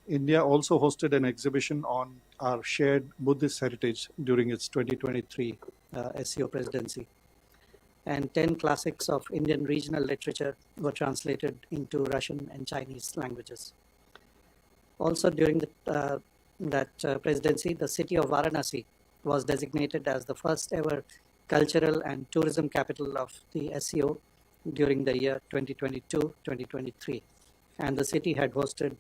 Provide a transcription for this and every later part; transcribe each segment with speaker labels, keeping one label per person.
Speaker 1: India also hosted an exhibition on our shared Buddhist heritage during its 2023 SEO presidency. And 10 classics of Indian regional literature were translated into Russian and Chinese languages. Also during that presidency, the city of Varanasi was designated as the first ever cultural and tourism capital of the SEO during the year 2022-2023. And the city had hosted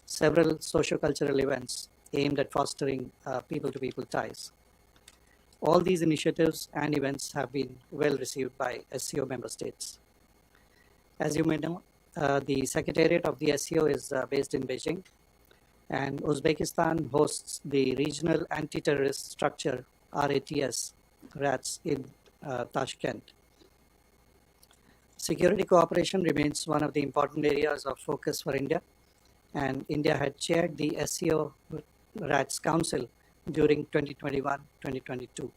Speaker 1: several socio-cultural events aimed at fostering people-to-people ties. All these initiatives and events have been well received by SEO member states. As you may know, the Secretariat of the SEO is based in Beijing, and Uzbekistan hosts the Regional Anti-Terrorist Structure RATS in Tashkent. Security cooperation remains one of the important areas of focus for India, and India had chaired the SEO RATS Council during 2021-2022.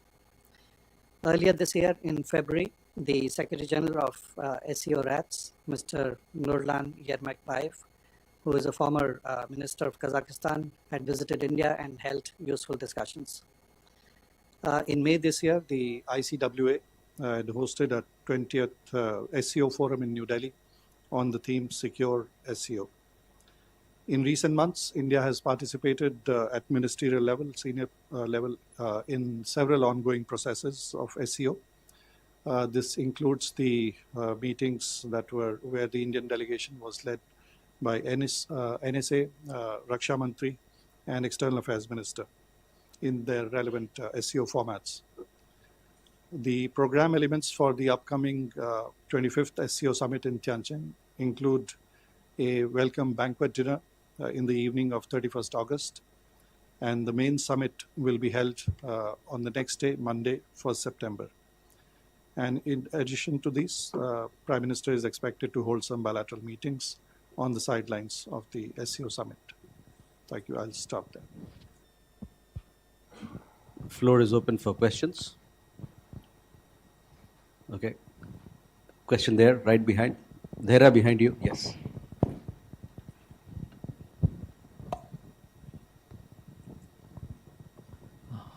Speaker 1: Earlier this year, in February, the Secretary General of SEO RATS, Mr. Nurlan Yermakbayev, who is a former Minister of Kazakhstan, had visited India and held useful discussions. In May this year, the ICWA had hosted a 20th SEO forum in New Delhi on the theme Secure SEO. In recent months, India has participated at ministerial level, senior level, in several ongoing processes of SEO. This includes the meetings that were where the Indian delegation was led by NSA, Raksha Mantri, and External Affairs Minister in their relevant SEO formats. The program elements for the upcoming 25th SEO Summit in Tianjin include a welcome banquet dinner in the evening of 31st August, and the main summit will be held on the next day, Monday, 1st September. And in addition to these, Prime Minister is expected to hold some bilateral meetings on the sidelines of the SEO Summit. Thank you. I'll stop there.
Speaker 2: Floor is open for questions. Okay. Question there, right behind. Dhera, behind you. Yes.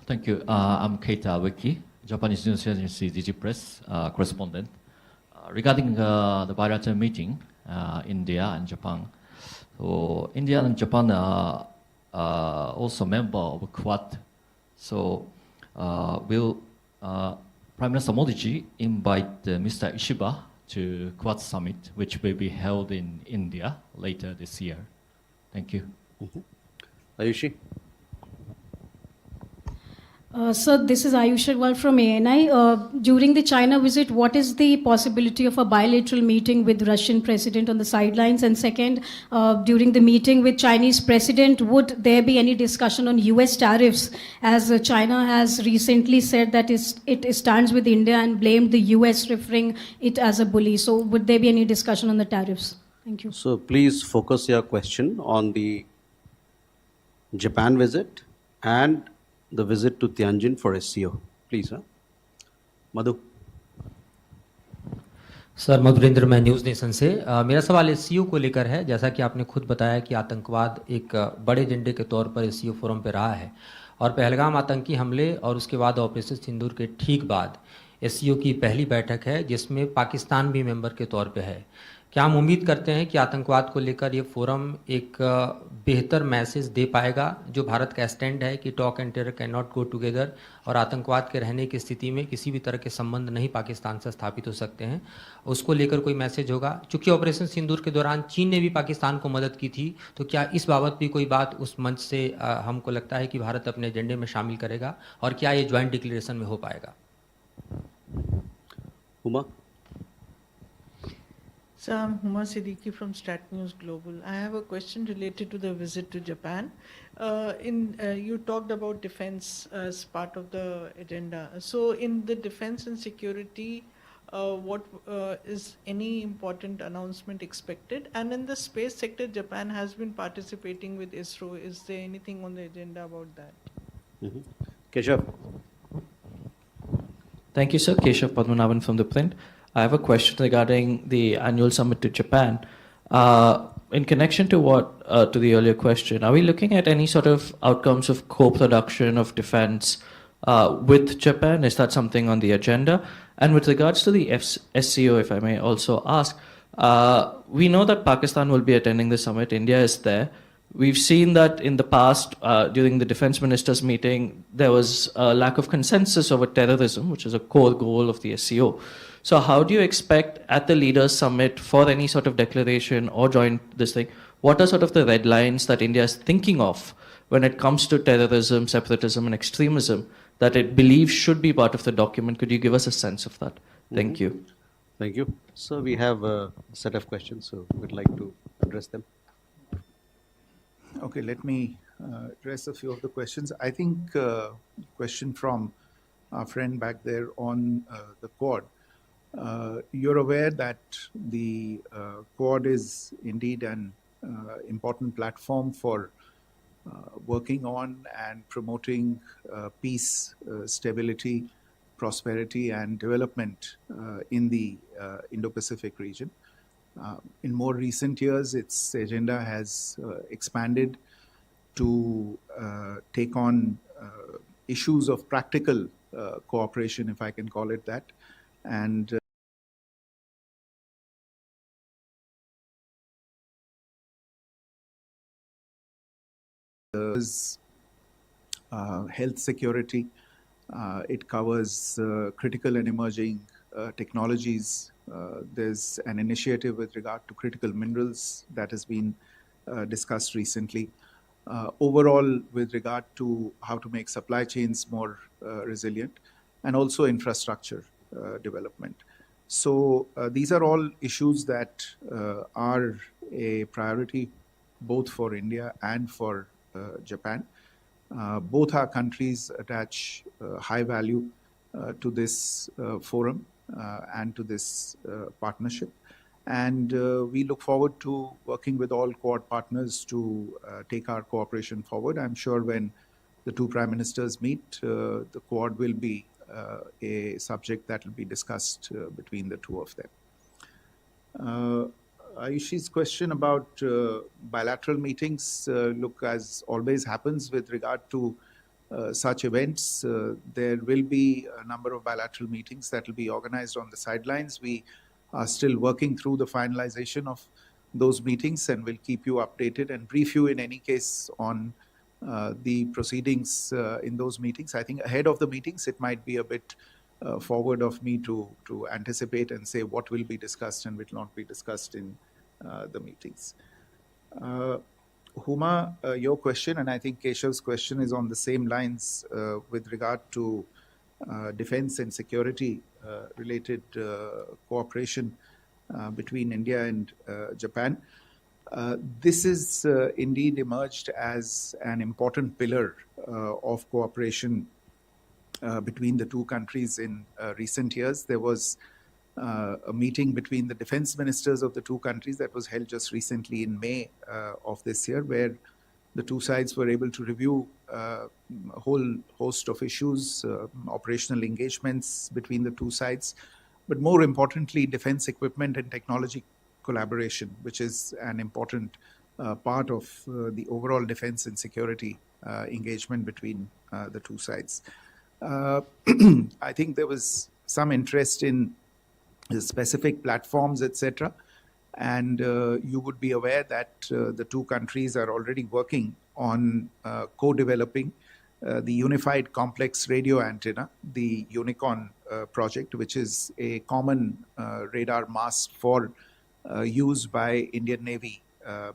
Speaker 3: Thank you. I'm Keita Wiki, Japanese news agency DG Press correspondent. Regarding the bilateral meeting, India and Japan. So India and Japan are also member of Quad. So will Prime Minister Modi invite Mr. Ishiba to Quad Summit, which will be held in India later this year? Thank you.
Speaker 2: Ayushi?
Speaker 4: Sir, this is Ayush Agarwal from ANI. During the China visit, what is the possibility of a bilateral meeting with Russian president on the sidelines? And second, during the meeting with Chinese president, would there be any discussion on US tariffs, as China has recently said that it stands with India and blamed the US, referring it as a bully. So would there be any discussion on the tariffs? Thank you.
Speaker 2: So please focus your question on the Japan visit and the visit to Tianjin for SEO. Please, Madhu.
Speaker 5: Sir Madhurendra, मैं news nation से मेरा सवाल SEO को लेकर है। जैसा कि आपने खुद बताया कि आतंकवाद एक बड़े एजेंडे के तौर पर एसईओ फोरम पे रहा है, और पहलगाम आतंकी हमले और उसके बाद ऑपरेशन सिंदूर के ठीक बाद एसईओ की पहली बैठक है जिसमें पाकिस्तान भी मेंबर के तौर पे है। क्या हम उम्मीद करते हैं कि आतंकवाद को लेकर ये फोरम एक बेहतर मैसेज दे पाएगा, जो भारत का स्टैंड है कि talk and terror can not go together, और आतंकवाद के रहने की स्थिति में किसी भी तरह के संबंध नहीं पाकिस्तान से स्थापित हो सकते हैं, उसको लेकर कोई मैसेज होगा? चूँकि ऑपरेशन सिंदूर के दौरान चीन ने भी पाकिस्तान को मदद की थी, तो क्या इस बाबत भी कोई बात उस मंच से हमको लगता है कि भारत अपने एजेंडे में शामिल करेगा, और क्या ये ज्वाइंट डिक्लेरेशन में हो पाएगा?
Speaker 2: Uma?
Speaker 6: So I'm Huma Siddiqui from Stat News Global. I have a question related to the visit to Japan. You talked about defense as part of the agenda. So in the defense and security, what is any important announcement expected? And in the space sector, Japan has been participating with ISRO. Is there anything on the agenda about that?
Speaker 2: Keshav.
Speaker 7: Thank you, sir. Keshav Padmanabhan from The Print. I have a question regarding the annual summit to Japan. in connection to what to the earlier question, are we looking at any sort of outcomes of co-production of defense with Japan? Is that something on the agenda? And with regards to the SCO, if I may also ask, we know that Pakistan will be attending the summit. India is there. We've seen that in the past, during the defense ministers' meeting, there was a lack of consensus over terrorism, which is a core goal of the SCO. So how do you expect at the leaders' summit for any sort of declaration or joint this thing, what are sort of the red lines that India is thinking of when it comes to terrorism, separatism, and extremism that it believes should be part of the document? Could you give us a sense of that? Thank you.
Speaker 2: Thank you. So we have a set of questions, so we'd like to address them.
Speaker 8: Okay, let me address a few of the questions. I think question from our friend back there on the Quad. You're aware that the Quad is indeed an important platform for working on and promoting peace, stability, prosperity, and development in the Indo-Pacific region. In more recent years, its agenda has expanded to take on issues of practical cooperation, if I can call it that, and health security. It covers critical and emerging technologies. There's an initiative with regard to critical minerals that has been discussed recently. Overall, with regard to how to make supply chains more resilient, and also infrastructure development. So these are all issues that are a priority both for India and for Japan. Both our countries attach high value to this forum and to this partnership. And we look forward to working with all Quad partners to take our cooperation forward. I'm sure when the two Prime Ministers meet, the Quad will be a subject that will be discussed between the two of them. Ayushi's question about bilateral meetings, look, as always happens with regard to such events, there will be a number of bilateral meetings that will be organized on the sidelines. We are still working through the finalization of those meetings and will keep you updated and brief you in any case on the proceedings in those meetings. I think ahead of the meetings, it might be a bit forward of me to anticipate and say what will be discussed and will not be discussed in the meetings. Huma, your question, and I think Keshav's question is on the same lines with regard to defense and security related cooperation between India and Japan. This is indeed emerged as an important pillar of cooperation between the two countries in recent years. There was a meeting between the defense ministers of the two countries that was held just recently in May of this year, where the two sides were able to review a whole host of issues, operational engagements between the two sides, but more importantly, defense equipment and technology collaboration, which is an important part of the overall defense and security engagement between the two sides. I think there was some interest in specific platforms, etc. And you would be aware that the two countries are already working on co-developing the Unified Complex Radio Antenna, the UNICORN project, which is a common radar mast for use by Indian Navy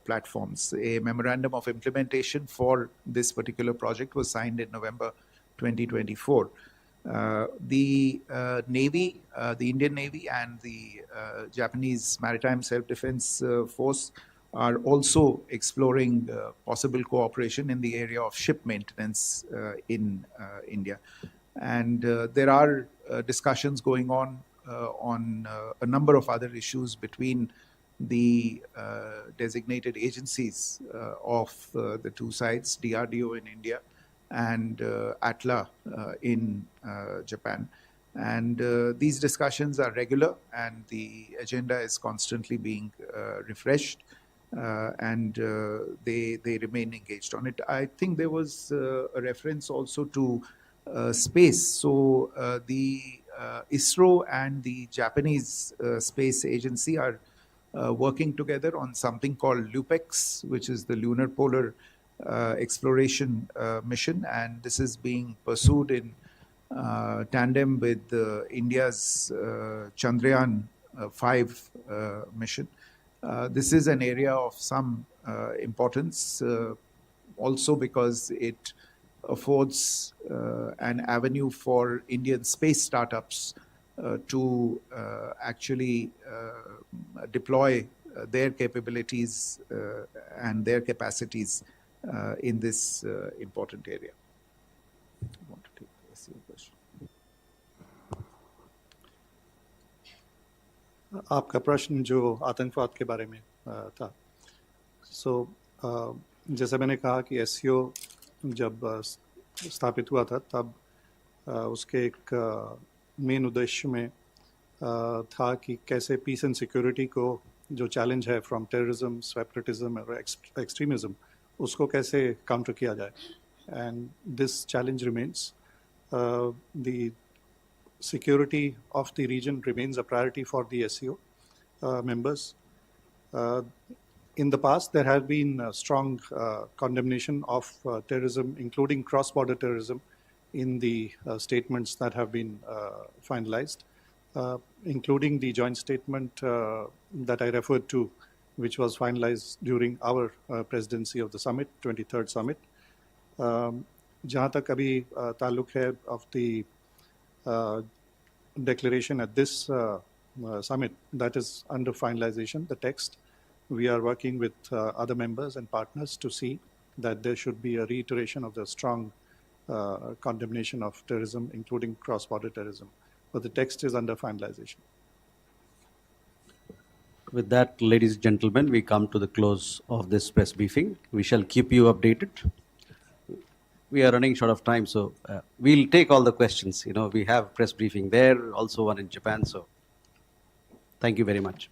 Speaker 8: platforms. A memorandum of implementation for this particular project was signed in November 2024. The Navy, the Indian Navy and the Japanese Maritime Self-Defense Force are also exploring possible cooperation in the area of ship maintenance in India. And there are discussions going on a number of other issues between the designated agencies of the two sides, DRDO in India and ATLA in Japan. And these discussions are regular and the agenda is constantly being refreshed. and they remain engaged on it. I think there was a reference also to space. So the ISRO and the Japanese Space Agency are working together on something called LUPEX, which is the Lunar Polar Exploration Mission, and this is being pursued in tandem with India's Chandrayaan 5 mission. This is an area of some importance, also because it affords an avenue for Indian space startups to actually deploy their capabilities and their capacities in this important area. I want to take the SEO question.
Speaker 9: आपका प्रश्न जो आतंकवाद के बारे में था, जैसा मैंने कहा कि एससीओ जब स्थापित हुआ था तब उसके एक मेन उद्देश्य में था कि कैसे पीस एंड सिक्योरिटी को जो चैलेंज है फ्रॉम टेररिज्म, सेपरेटिज्म और एक्सट्रीमिज्म, उसको कैसे काउंटर किया जाए. And this challenge remains. The security of the region remains a priority for the SCO members. In the past, there has been a strong condemnation of terrorism, including cross-border terrorism, in the statements that have been finalized, including the joint statement that I referred to, which was finalized during our presidency of the summit, 23rd summit. जहाँ तक अभी ताल्लुक है of the declaration at this summit, that is under finalization, the text. We are working with other members and partners to see that there should be a reiteration of the strong condemnation of terrorism, including cross-border terrorism. But the text is under finalization.
Speaker 2: With that, ladies and gentlemen, we come to the close of this press briefing. We shall keep you updated. We are running short of time, so we'll take all the questions. We have press briefing there, also one in Japan. So thank you very much.